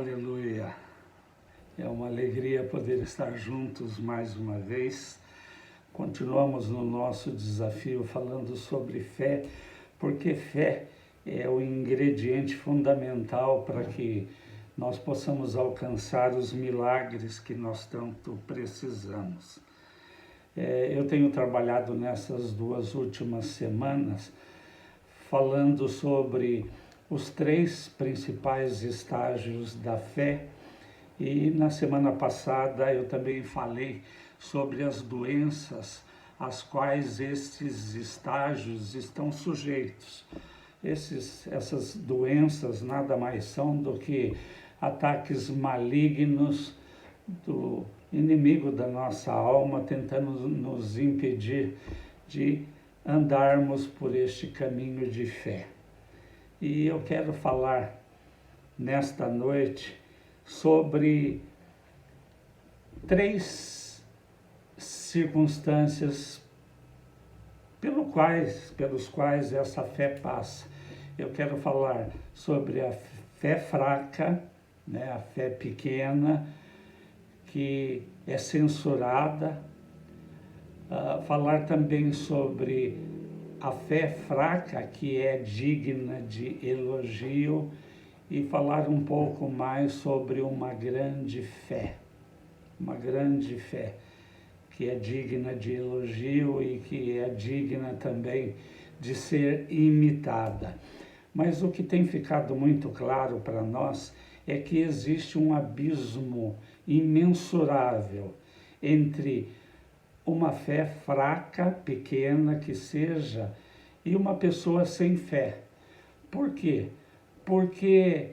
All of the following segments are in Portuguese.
Aleluia! É uma alegria poder estar juntos mais uma vez. Continuamos no nosso desafio falando sobre fé, porque fé é o ingrediente fundamental para que nós possamos alcançar os milagres que nós tanto precisamos. Eu tenho trabalhado nessas 2 últimas semanas falando sobre os 3 principais estágios da fé, e na semana passada eu também falei sobre as doenças às quais esses estágios estão sujeitos. Essas doenças nada mais são do que ataques malignos do inimigo da nossa alma, tentando nos impedir de andarmos por este caminho de fé. E eu quero falar nesta noite sobre 3 circunstâncias pelos quais essa fé passa. Eu quero falar sobre a fé fraca, a fé pequena, que é censurada, falar também sobre a fé fraca, que é digna de elogio, e falar um pouco mais sobre uma grande fé, que é digna de elogio e que é digna também de ser imitada. Mas o que tem ficado muito claro para nós é que existe um abismo imensurável entre uma fé fraca, pequena que seja, e uma pessoa sem fé. Por quê? Porque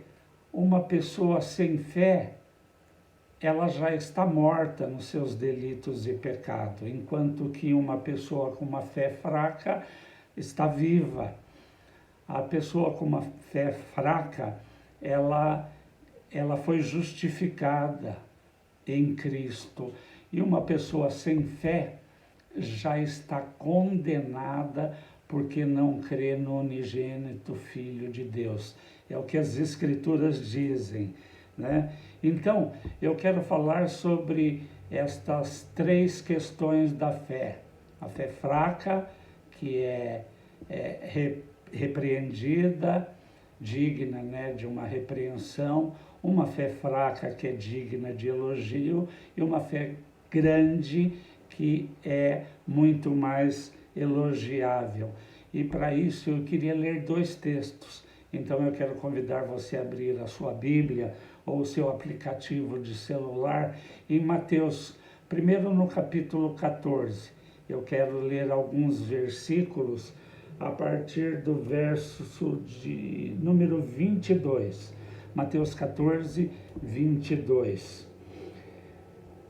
uma pessoa sem fé, ela já está morta nos seus delitos e pecados, enquanto que uma pessoa com uma fé fraca está viva. A pessoa com uma fé fraca, ela foi justificada em Cristo. E uma pessoa sem fé já está condenada porque não crê no unigênito Filho de Deus. É o que as Escrituras dizem, Então, eu quero falar sobre estas 3 questões da fé. A fé fraca, que é repreendida, digna de uma repreensão, uma fé fraca que é digna de elogio, e uma fé grande que é muito mais elogiável. E para isso eu queria ler 2 textos. Então eu quero convidar você a abrir a sua Bíblia ou o seu aplicativo de celular em Mateus, primeiro no capítulo 14. Eu quero ler alguns versículos a partir do verso de número 22. Mateus 14, 22.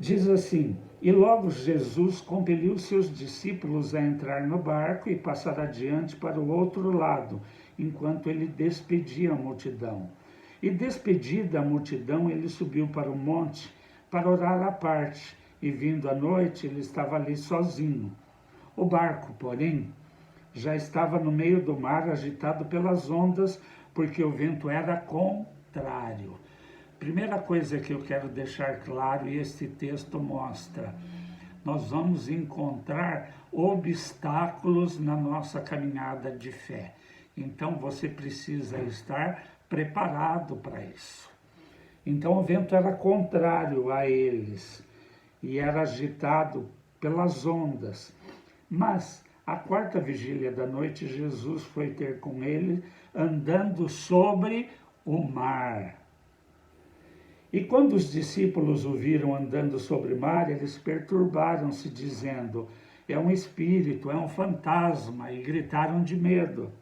Diz assim: E logo Jesus compeliu seus discípulos a entrar no barco e passar adiante para o outro lado, enquanto ele despedia a multidão. E despedida a multidão, ele subiu para o monte para orar à parte, e vindo a noite, ele estava ali sozinho. O barco, porém, já estava no meio do mar, agitado pelas ondas, porque o vento era contrário. Primeira coisa que eu quero deixar claro, e este texto mostra, nós vamos encontrar obstáculos na nossa caminhada de fé. Então você precisa estar preparado para isso. Então o vento era contrário a eles e era agitado pelas ondas. Mas à 4ª vigília da noite, Jesus foi ter com ele andando sobre o mar. E quando os discípulos o viram andando sobre o mar, eles perturbaram-se, dizendo: é um espírito, é um fantasma, e gritaram de medo.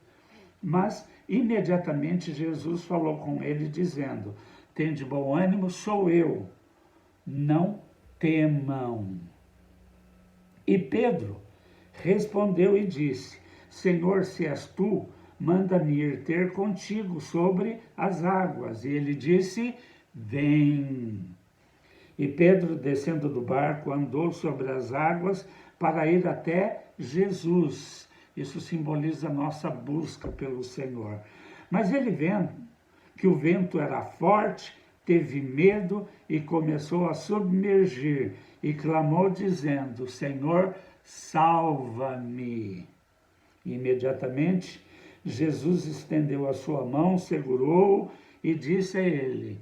Mas imediatamente Jesus falou com ele, dizendo: tende bom ânimo, sou eu, não temam. E Pedro respondeu e disse: Senhor, se és tu, manda-me ir ter contigo sobre as águas. E ele disse: vem. E Pedro, descendo do barco, andou sobre as águas para ir até Jesus. Isso simboliza a nossa busca pelo Senhor. Mas ele, vendo que o vento era forte, teve medo e começou a submergir e clamou dizendo: Senhor, salva-me. Imediatamente, Jesus estendeu a sua mão, segurou-o e disse a ele: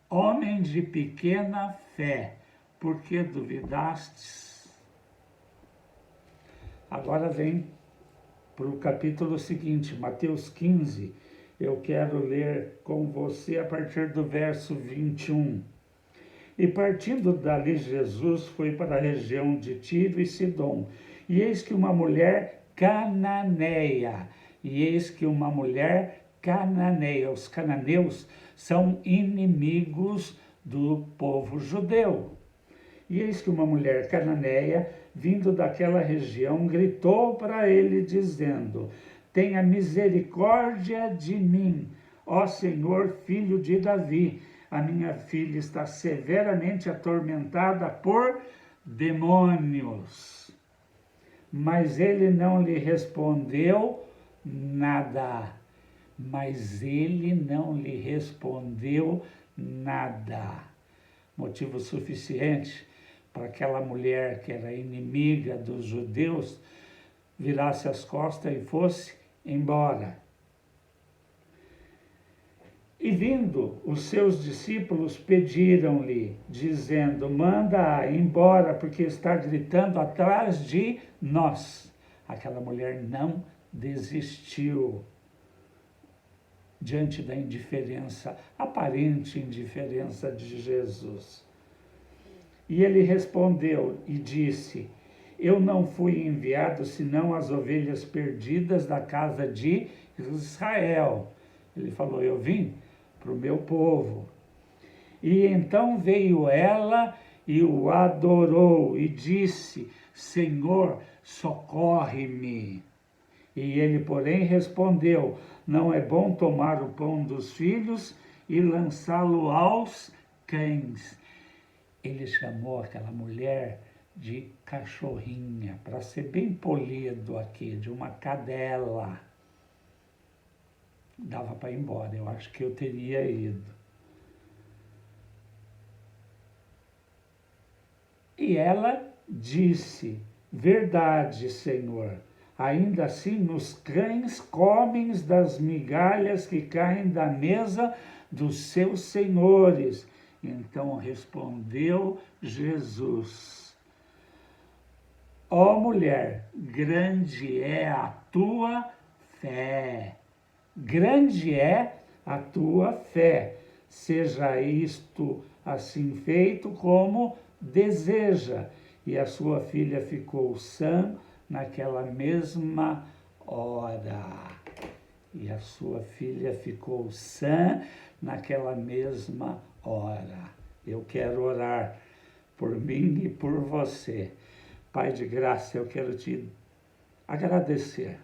Homem de pequena fé, por que duvidastes? Agora vem para o capítulo seguinte, Mateus 15. Eu quero ler com você a partir do verso 21. E partindo dali, Jesus foi para a região de Tiro e Sidom. E eis que uma mulher cananeia, os cananeus são inimigos do povo judeu. E eis que uma mulher cananeia, vindo daquela região, gritou para ele, dizendo: Tenha misericórdia de mim, ó Senhor, filho de Davi. A minha filha está severamente atormentada por demônios. Mas ele não lhe respondeu nada. Motivo suficiente para aquela mulher que era inimiga dos judeus virasse as costas e fosse embora. E vindo, os seus discípulos pediram-lhe, dizendo: Manda-a embora, porque está gritando atrás de nós. Aquela mulher não desistiu diante da indiferença, aparente indiferença de Jesus. E ele respondeu e disse: Eu não fui enviado senão as ovelhas perdidas da casa de Israel. Ele falou: Eu vim para o meu povo. E então veio ela e o adorou e disse: Senhor, socorre-me. E ele, porém, respondeu: Não é bom tomar o pão dos filhos e lançá-lo aos cães. Ele chamou aquela mulher de cachorrinha, para ser bem polido aqui, de uma cadela. Dava para ir embora, eu acho que eu teria ido. E ela disse: Verdade, Senhor, ainda assim os cães comem das migalhas que caem da mesa dos seus senhores. Então respondeu Jesus: Ó mulher, grande é a tua fé. Grande é a tua fé. Seja isto assim feito como deseja. E a sua filha ficou sã naquela mesma hora. Eu quero orar por mim e por você. Pai de graça, eu quero te agradecer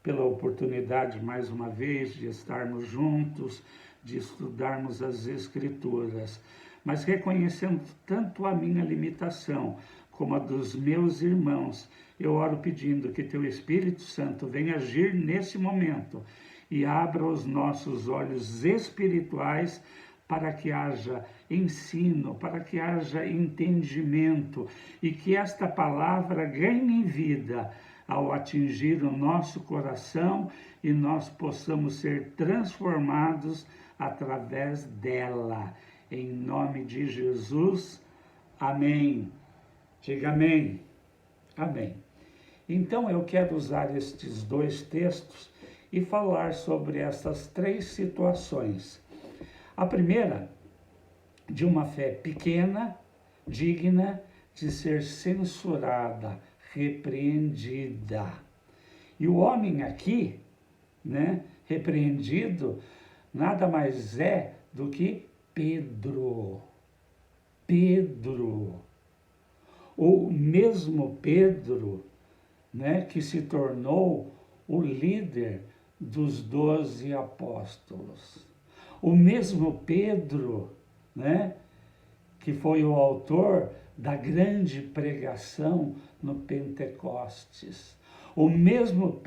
pela oportunidade, mais uma vez, de estarmos juntos, de estudarmos as Escrituras, mas reconhecendo tanto a minha limitação como a dos meus irmãos, eu oro pedindo que Teu Espírito Santo venha agir nesse momento e abra os nossos olhos espirituais para que haja ensino, para que haja entendimento e que esta palavra ganhe vida ao atingir o nosso coração e nós possamos ser transformados através dela. Em nome de Jesus, amém. Diga amém. Amém. Então eu quero usar estes dois textos e falar sobre essas três situações. A primeira, de uma fé pequena, digna de ser censurada, repreendida. E o homem aqui, repreendido, nada mais é do que Pedro. O mesmo Pedro, que se tornou o líder dos 12 apóstolos. O mesmo Pedro, que foi o autor da grande pregação no Pentecostes. O mesmo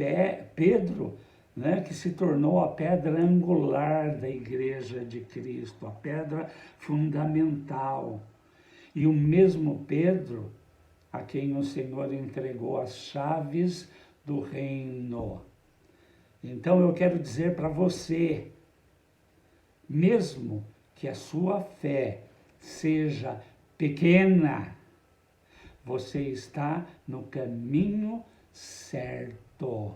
Pedro, né, que se tornou a pedra angular da Igreja de Cristo, a pedra fundamental. E o mesmo Pedro, a quem o Senhor entregou as chaves do reino. Então eu quero dizer para você, mesmo que a sua fé seja pequena, você está no caminho certo.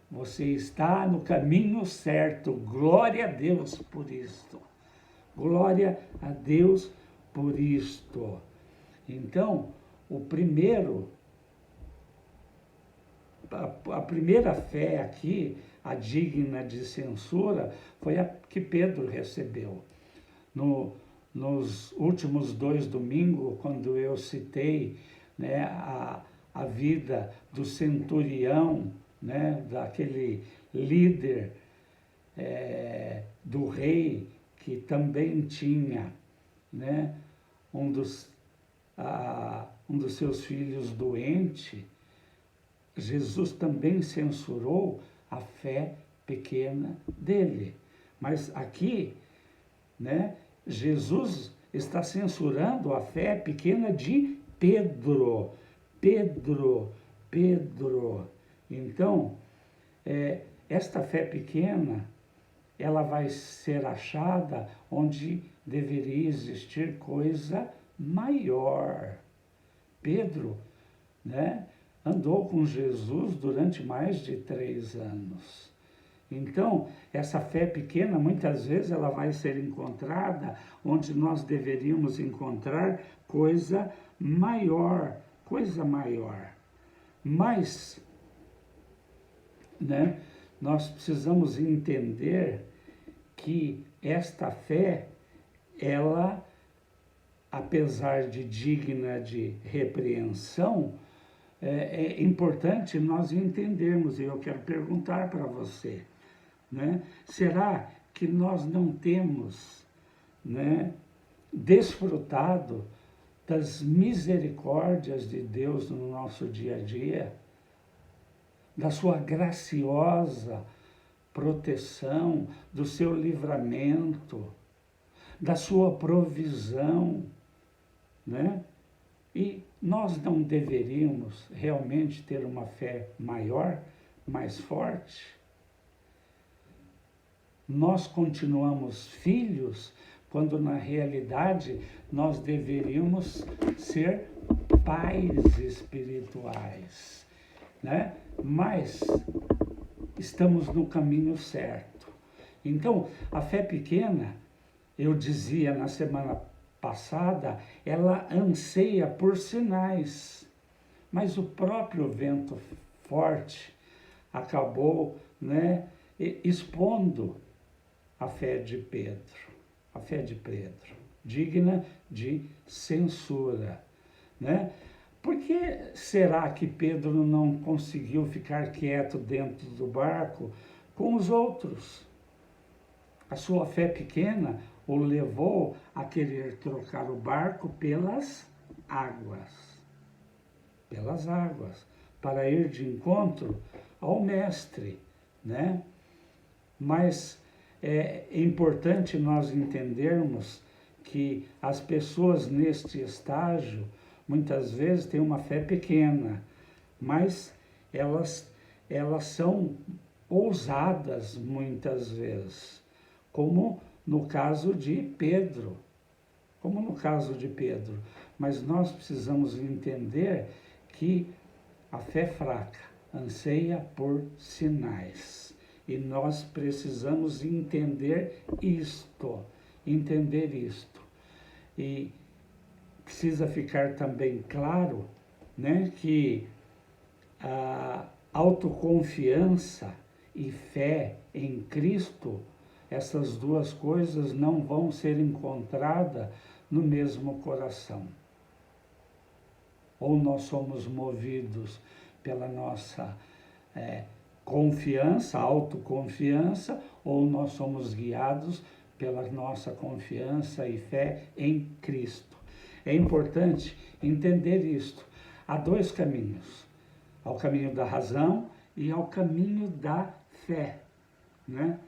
Você está no caminho certo. Glória a Deus por isto. Glória a Deus por isto. Então, a primeira fé aqui, a digna de censura, foi a que Pedro recebeu. Nos últimos 2 domingos, quando eu citei, né, a vida do centurião, né, daquele líder do rei, que também tinha, né, um dos seus filhos doente, Jesus também censurou a fé pequena dele. Mas aqui, né, Jesus está censurando a fé pequena de Pedro. Então, esta fé pequena, ela vai ser achada onde deveria existir coisa maior. Pedro, né, andou com Jesus durante mais de 3 anos. Então, essa fé pequena, muitas vezes, ela vai ser encontrada onde nós deveríamos encontrar coisa maior. Mas, né, nós precisamos entender que esta fé, ela, apesar de digna de repreensão, é importante nós entendermos, e eu quero perguntar para você, né, será que nós não temos, né, desfrutado das misericórdias de Deus no nosso dia a dia, da sua graciosa proteção, do seu livramento, da sua provisão, né? E nós não deveríamos realmente ter uma fé maior, mais forte? Nós continuamos filhos, quando na realidade nós deveríamos ser pais espirituais, né? Mas estamos no caminho certo. Então, a fé pequena, eu dizia na semana passada, ela anseia por sinais, mas o próprio vento forte acabou, né, expondo a fé de Pedro, digna de censura, né? Por que será que Pedro não conseguiu ficar quieto dentro do barco com os outros? A sua fé pequena o levou a querer trocar o barco pelas águas, para ir de encontro ao mestre, né? Mas é importante nós entendermos que as pessoas neste estágio, muitas vezes têm uma fé pequena, mas elas são ousadas muitas vezes, como no caso de Pedro. Mas nós precisamos entender que a fé fraca anseia por sinais. E nós precisamos entender isto. E precisa ficar também claro, né, que a autoconfiança e fé em Cristo, essas duas coisas não vão ser encontradas no mesmo coração. Ou nós somos movidos pela nossa confiança, autoconfiança, ou nós somos guiados pela nossa confiança e fé em Cristo. É importante entender isto. Há 2 caminhos, ao caminho da razão e ao caminho da fé. né?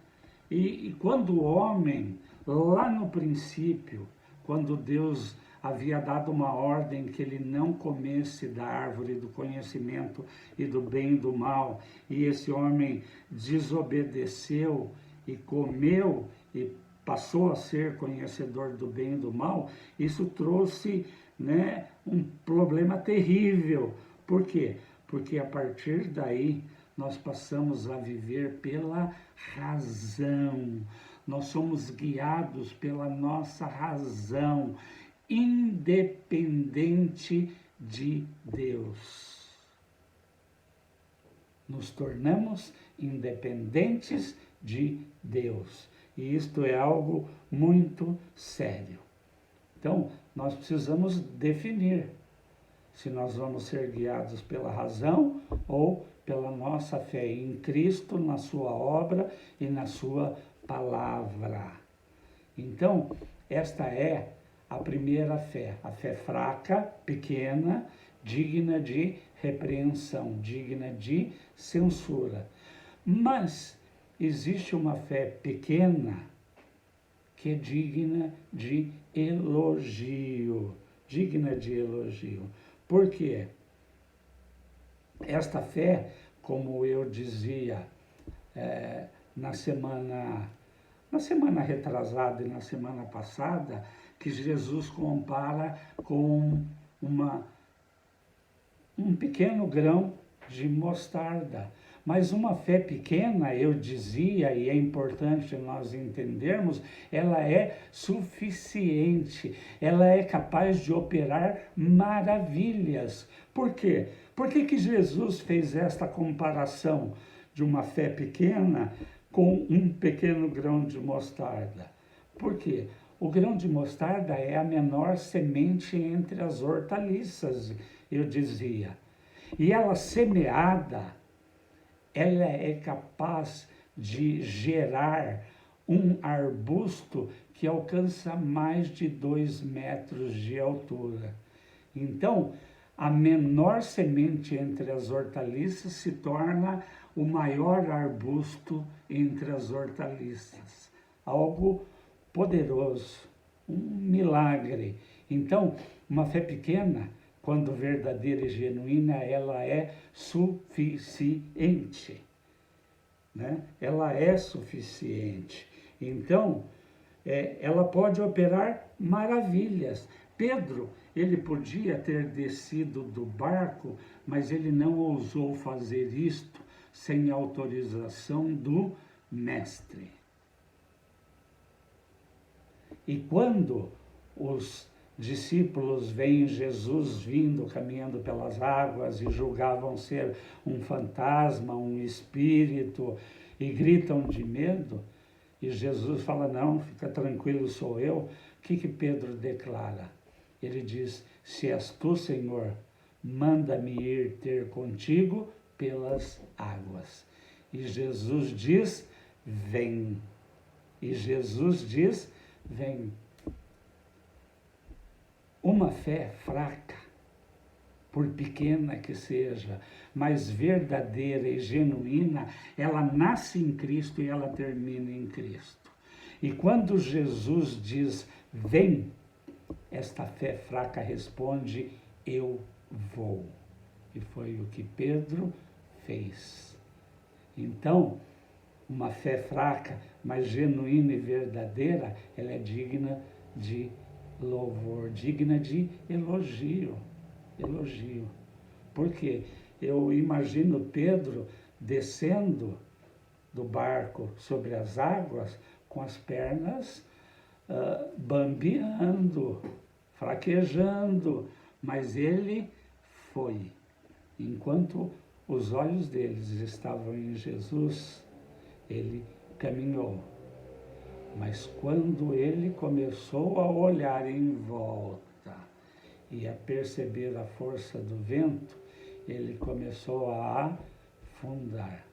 E quando o homem, lá no princípio, quando Deus havia dado uma ordem que ele não comesse da árvore do conhecimento e do bem e do mal, e esse homem desobedeceu e comeu e passou a ser conhecedor do bem e do mal, isso trouxe, né, um problema terrível. Por quê? Porque a partir daí nós passamos a viver pela razão. Nós somos guiados pela nossa razão, independente de Deus. Nos tornamos independentes de Deus. E isto é algo muito sério. Então, nós precisamos definir se nós vamos ser guiados pela razão ou pela nossa fé em Cristo, na sua obra e na sua palavra. Então, esta é a primeira fé, a fé fraca, pequena, digna de repreensão, digna de censura. Mas existe uma fé pequena que é digna de elogio, digna de elogio. Por quê? Esta fé, como eu dizia na semana retrasada e na semana passada, que Jesus compara com um pequeno grão de mostarda. Mas uma fé pequena, eu dizia, e é importante nós entendermos, ela é suficiente, ela é capaz de operar maravilhas. Por quê? Por que Jesus fez esta comparação de uma fé pequena com um pequeno grão de mostarda? Por quê? O grão de mostarda é a menor semente entre as hortaliças, eu dizia. E ela semeada, ela é capaz de gerar um arbusto que alcança mais de 2 metros de altura. Então, a menor semente entre as hortaliças se torna o maior arbusto entre as hortaliças. Algo poderoso, um milagre. Então, uma fé pequena, quando verdadeira e genuína, ela é suficiente, né? Ela é suficiente. Então, ela pode operar maravilhas. Pedro, ele podia ter descido do barco, mas ele não ousou fazer isto sem autorização do mestre. E quando os discípulos veem Jesus vindo, caminhando pelas águas e julgavam ser um fantasma, um espírito, e gritam de medo, e Jesus fala, não, fica tranquilo, sou eu. O que Pedro declara? Ele diz, se és tu, Senhor, manda-me ir ter contigo pelas águas. E Jesus diz, vem. E Jesus diz, vem. Uma fé fraca, por pequena que seja, mas verdadeira e genuína, ela nasce em Cristo e ela termina em Cristo. E quando Jesus diz, vem, esta fé fraca responde, eu vou. E foi o que Pedro fez. Então, uma fé fraca, mas genuína e verdadeira, ela é digna de louvor, digna de elogio. Elogio. Porque eu imagino Pedro descendo do barco sobre as águas com as pernas bambeando, fraquejando, mas ele foi. Enquanto os olhos deles estavam em Jesus, ele caminhou. Mas quando ele começou a olhar em volta e a perceber a força do vento, ele começou a afundar.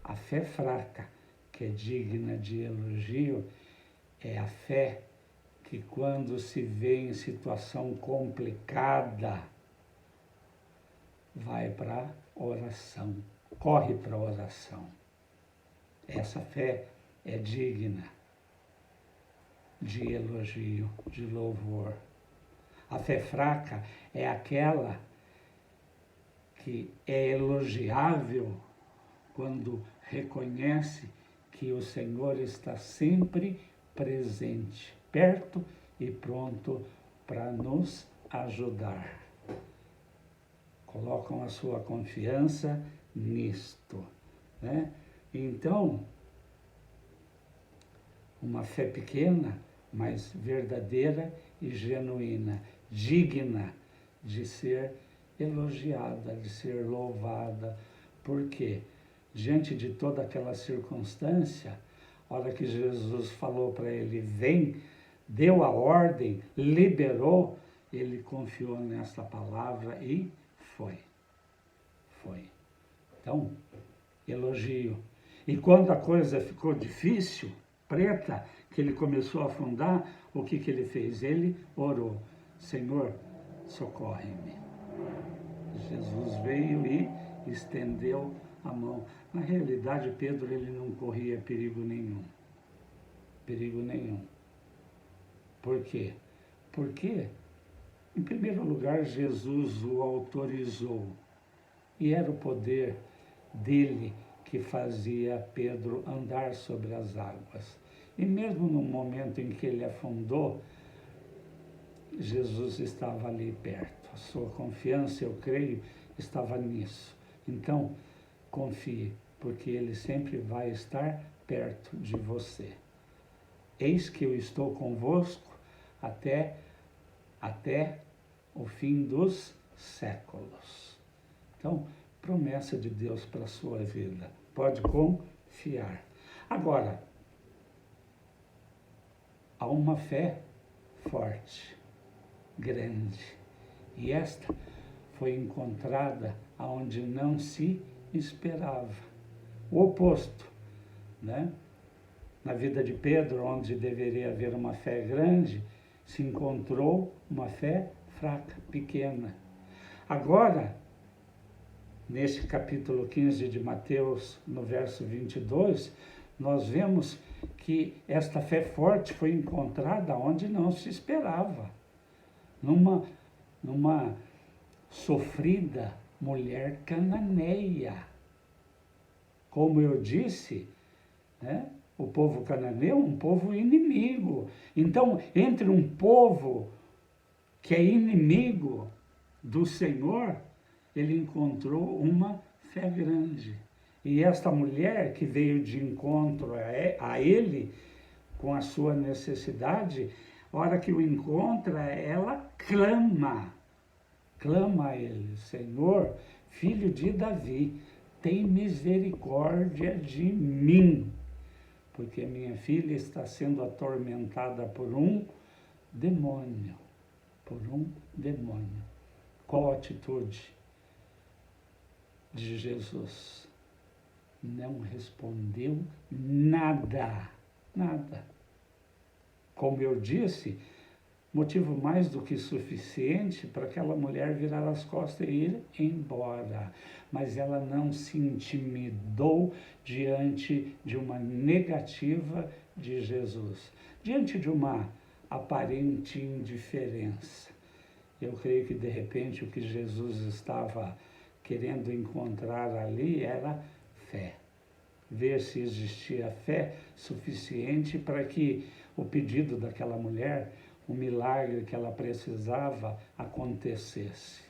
A fé fraca, que é digna de elogio, é a fé que quando se vê em situação complicada, vai para a oração, corre para a oração. Essa fé é digna de elogio, de louvor. A fé fraca é aquela que é elogiável quando reconhece que o Senhor está sempre presente, perto e pronto para nos ajudar. Colocam a sua confiança nisto, né? Então, uma fé pequena, mas verdadeira e genuína, digna de ser elogiada, de ser louvada. Por quê? Diante de toda aquela circunstância, a hora que Jesus falou para ele, vem, deu a ordem, liberou, ele confiou nessa palavra e foi. Então, elogio. E quando a coisa ficou difícil, preta, que ele começou a afundar, o que ele fez? Ele orou, Senhor, socorre-me. Jesus veio e estendeu a mão. Na realidade, Pedro, ele não corria perigo nenhum. Perigo nenhum. Por quê? Porque, em primeiro lugar, Jesus o autorizou. E era o poder dele que fazia Pedro andar sobre as águas. E mesmo no momento em que ele afundou, Jesus estava ali perto. A sua confiança, eu creio, estava nisso. Então, confie, porque ele sempre vai estar perto de você. Eis que eu estou convosco até o fim dos séculos. Então, promessa de Deus para a sua vida. Pode confiar. Agora, há uma fé forte, grande. E esta foi encontrada onde não se esperava. O oposto, né? Na vida de Pedro, onde deveria haver uma fé grande, se encontrou uma fé fraca, pequena. Agora, neste capítulo 15 de Mateus, no verso 22, nós vemos que esta fé forte foi encontrada onde não se esperava. Numa sofrida mulher cananeia. Como eu disse, né? O povo cananeu é um povo inimigo. Então, entre um povo que é inimigo do Senhor, ele encontrou uma fé grande. E esta mulher que veio de encontro a ele, com a sua necessidade, a hora que o encontra, ela clama a ele, Senhor, filho de Davi, tem misericórdia de mim, porque minha filha está sendo atormentada por um demônio. Qual a atitude de Jesus? Não respondeu nada. Como eu disse, motivo mais do que suficiente para aquela mulher virar as costas e ir embora. Mas ela não se intimidou diante de uma negativa de Jesus, diante de uma aparente indiferença. Eu creio que, de repente, o que Jesus estava querendo encontrar ali era fé. Ver se existia fé suficiente para que o pedido daquela mulher, o milagre que ela precisava, acontecesse.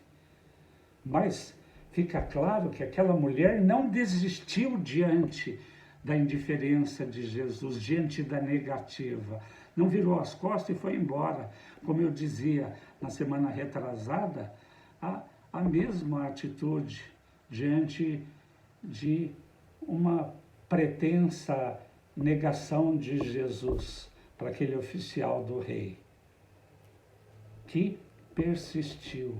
Mas fica claro que aquela mulher não desistiu diante da indiferença de Jesus, diante da negativa. Não virou as costas e foi embora. Como eu dizia na semana retrasada, a mesma atitude diante de uma pretensa negação de Jesus para aquele oficial do rei, que persistiu,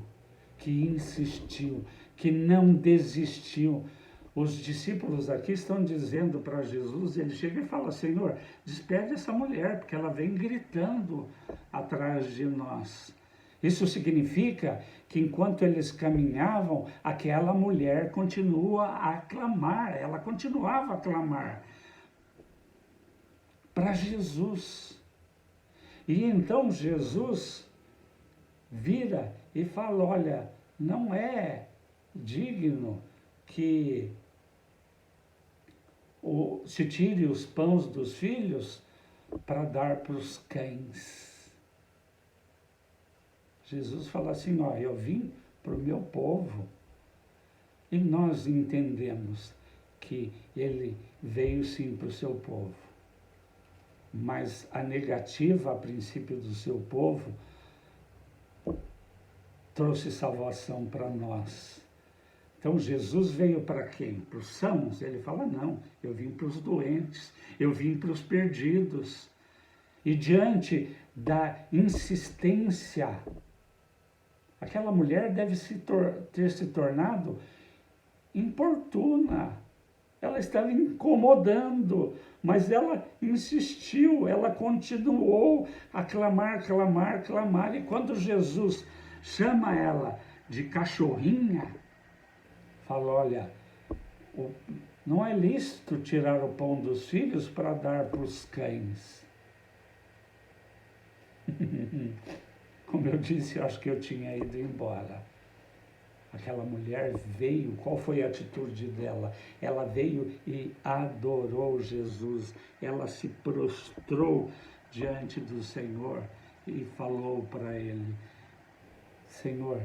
que insistiu, que não desistiu. Os discípulos aqui estão dizendo para Jesus, ele chega e fala, Senhor, despede essa mulher, porque ela vem gritando atrás de nós. Isso significa que enquanto eles caminhavam, aquela mulher continua a clamar, ela continuava a clamar. para Jesus. E então Jesus vira e fala, olha, não é digno que se tire os pães dos filhos para dar para os cães. Jesus fala assim, ó, eu vim para o meu povo. E nós entendemos que ele veio sim para o seu povo. Mas a negativa a princípio do seu povo trouxe salvação para nós. Então Jesus veio para quem? Para os sãos? Ele fala, não, eu vim para os doentes, eu vim para os perdidos. E diante da insistência, aquela mulher deve ter se tornado importuna. Ela estava incomodando, mas ela insistiu, ela continuou a clamar, clamar, clamar. E quando Jesus chama ela de cachorrinha, fala, olha, não é lícito tirar o pão dos filhos para dar para os cães. Como eu disse, eu acho que eu tinha ido embora. Aquela mulher veio, qual foi a atitude dela? Ela veio e adorou Jesus. Ela se prostrou diante do Senhor e falou para ele, Senhor,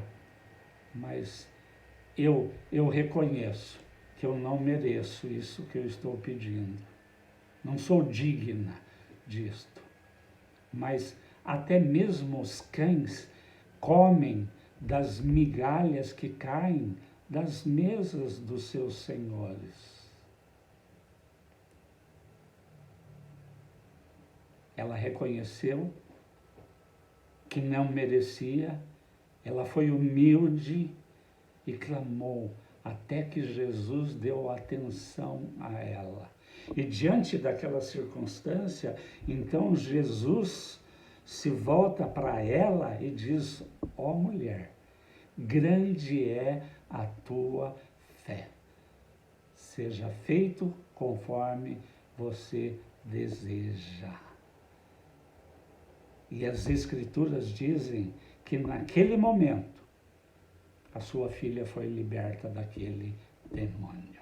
mas eu reconheço que eu não mereço isso que eu estou pedindo. Não sou digna disto. Mas até mesmo os cães comem das migalhas que caem das mesas dos seus senhores. Ela reconheceu que não merecia, ela foi humilde e clamou até que Jesus deu atenção a ela. E diante daquela circunstância, então Jesus se volta para ela e diz, ó mulher, grande é a tua fé. Seja feito conforme você deseja. E as Escrituras dizem que naquele momento a sua filha foi liberta daquele demônio.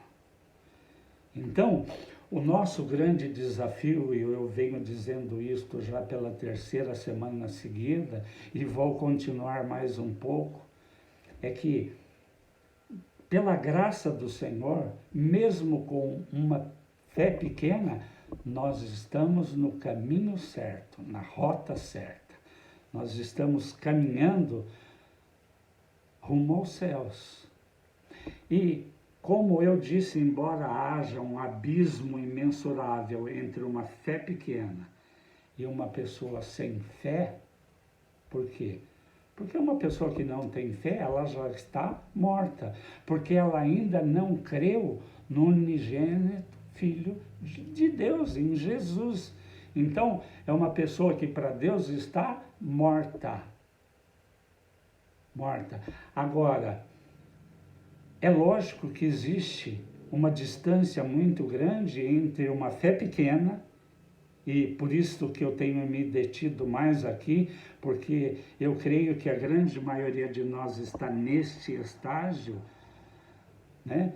Então, o nosso grande desafio, e eu venho dizendo isto já pela 3ª semana seguida, e vou continuar mais um pouco, é que, pela graça do Senhor, mesmo com uma fé pequena, nós estamos no caminho certo, na rota certa. Nós estamos caminhando rumo aos céus. E, como eu disse, embora haja um abismo imensurável entre uma fé pequena e uma pessoa sem fé, por quê? Porque uma pessoa que não tem fé, ela já está morta, porque ela ainda não creu no unigênito Filho de Deus, em Jesus. Então, é uma pessoa que para Deus está morta. Morta. Agora, é lógico que existe uma distância muito grande entre uma fé pequena, e por isso que eu tenho me detido mais aqui, porque eu creio que a grande maioria de nós está neste estágio, né?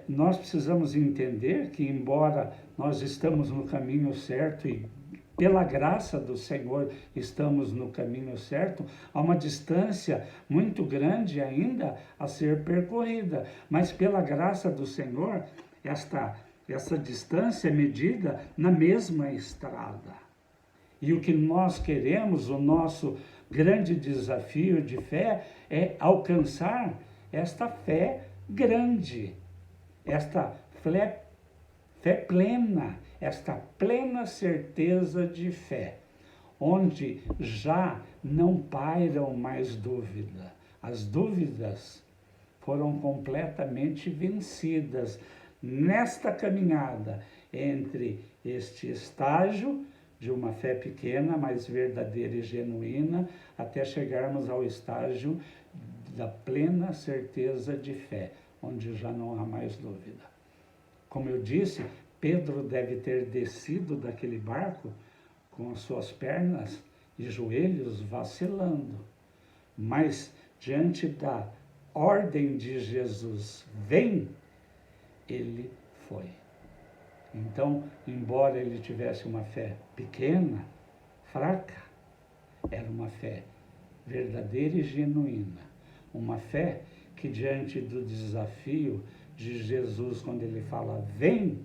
Nós precisamos entender que, embora nós estamos no caminho certo e pela graça do Senhor estamos no caminho certo, há uma distância muito grande ainda a ser percorrida. Mas pela graça do Senhor, essa distância é medida na mesma estrada. E o que nós queremos, o nosso grande desafio de fé, é alcançar esta fé grande, esta fé plena, esta plena certeza de fé, onde já não pairam mais dúvida. As dúvidas foram completamente vencidas nesta caminhada entre este estágio de uma fé pequena, mas verdadeira e genuína, até chegarmos ao estágio da plena certeza de fé, onde já não há mais dúvida. Como eu disse, Pedro deve ter descido daquele barco com as suas pernas e joelhos vacilando. Mas diante da ordem de Jesus, vem, ele foi. Então, embora ele tivesse uma fé pequena, fraca, era uma fé verdadeira e genuína. Uma fé que diante do desafio de Jesus, quando ele fala, vem,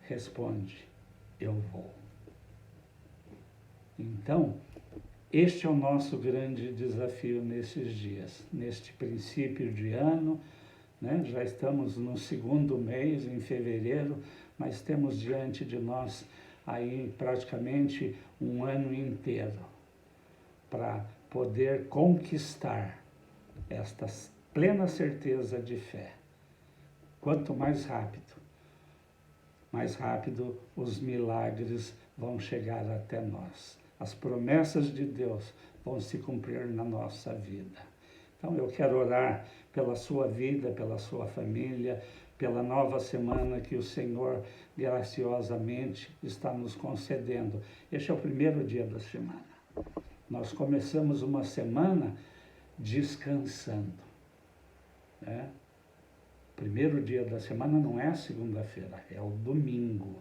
responde, eu vou. Então, este é o nosso grande desafio nesses dias, neste princípio de ano, né? Já estamos no segundo mês, em fevereiro, mas temos diante de nós aí praticamente um ano inteiro para poder conquistar esta plena certeza de fé. Quanto mais rápido os milagres vão chegar até nós. As promessas de Deus vão se cumprir na nossa vida. Então eu quero orar pela sua vida, pela sua família, pela nova semana que o Senhor graciosamente está nos concedendo. Este é o primeiro dia da semana. Nós começamos uma semana descansando, né? Primeiro dia da semana não é a segunda-feira, é o domingo.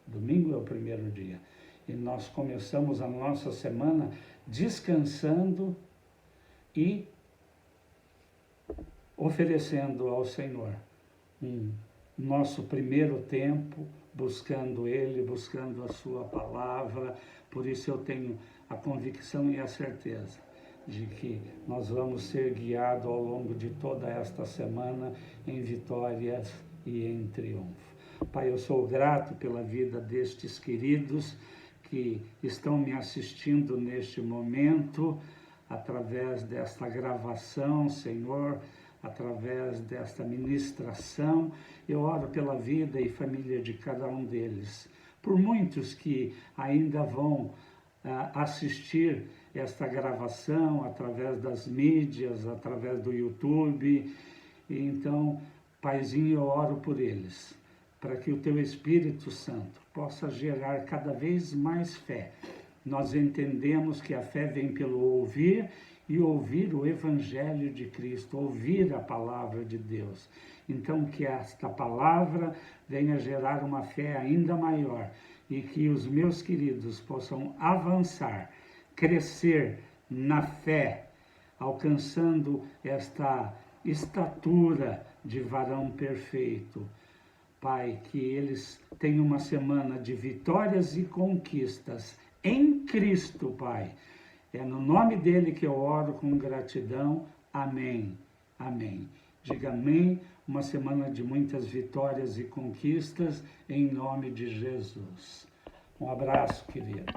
Domingo é o primeiro dia. E nós começamos a nossa semana descansando e oferecendo ao Senhor nosso primeiro tempo, buscando Ele, buscando a Sua palavra. Por isso eu tenho a convicção e a certeza de que nós vamos ser guiados ao longo de toda esta semana em vitórias e em triunfo. Pai, eu sou grato pela vida destes queridos que estão me assistindo neste momento, através desta gravação, Senhor, através desta ministração. Eu oro pela vida e família de cada um deles. Por muitos que ainda vão assistir esta gravação através das mídias, através do YouTube. Então, Paizinho, eu oro por eles, para que o Teu Espírito Santo possa gerar cada vez mais fé. Nós entendemos que a fé vem pelo ouvir e ouvir o Evangelho de Cristo, ouvir a palavra de Deus. Então, que esta palavra venha gerar uma fé ainda maior e que os meus queridos possam avançar, crescer na fé, alcançando esta estatura de varão perfeito. Pai, que eles tenham uma semana de vitórias e conquistas em Cristo, Pai. É no nome dele que eu oro com gratidão. Amém. Amém. Diga amém. Uma semana de muitas vitórias e conquistas em nome de Jesus. Um abraço, queridos.